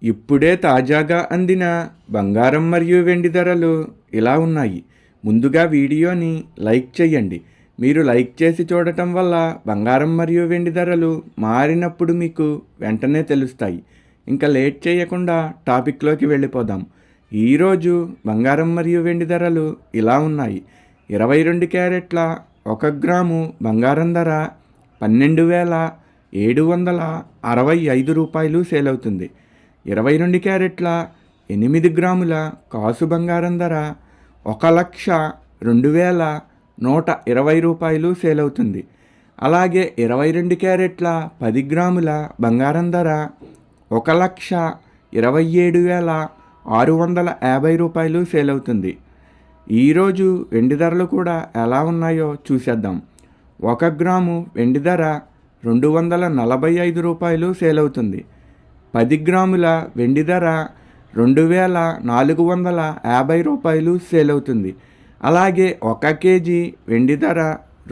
ఇప్పుడే తాజాగా అందిన బంగారం మరియు వెండి ధరలు ఇలా ఉన్నాయి. ముందుగా వీడియోని లైక్ చేయండి. మీరు లైక్ చేసి చూడటం వల్ల బంగారం మరియు వెండి ధరలు మారినప్పుడు మీకు వెంటనే తెలుస్తాయి. ఇంకా లేట్ చేయకుండా టాపిక్లోకి వెళ్ళిపోదాం. ఈరోజు బంగారం మరియు వెండి ధరలు ఇలా ఉన్నాయి. 22 క్యారెట్ల 1 గ్రాము బంగారం ధర 12,765 రూపాయలు సేల్ అవుతుంది. 22 క్యారెట్ల 8 గ్రాముల కాసు బంగారం ధర 1,02,120 రూపాయలు సేల్ అవుతుంది. అలాగే 22 క్యారెట్ల 10 గ్రాముల బంగారం ధర 1,27,650 రూపాయలు సేల్ అవుతుంది. ఈరోజు వెండి ధరలు కూడా ఎలా ఉన్నాయో చూసేద్దాం. 1 గ్రాము వెండి ధర 245 రూపాయలు సేల్ అవుతుంది. 10 గ్రాముల వెండి ధర 2,450 రూపాయలు సేల్ అవుతుంది. అలాగే 1 కేజీ వెండి ధర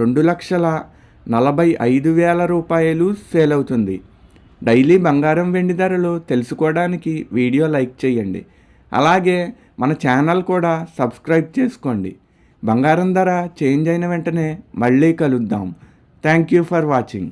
2,45,000 రూపాయలు సేల్ అవుతుంది. డైలీ బంగారం వెండి ధరలు తెలుసుకోవడానికి వీడియో లైక్ చేయండి. అలాగే మన ఛానల్ కూడా సబ్స్క్రైబ్ చేసుకోండి. బంగారం ధర చేంజ్ అయిన వెంటనే మళ్ళీ కలుద్దాం. Thank you for watching.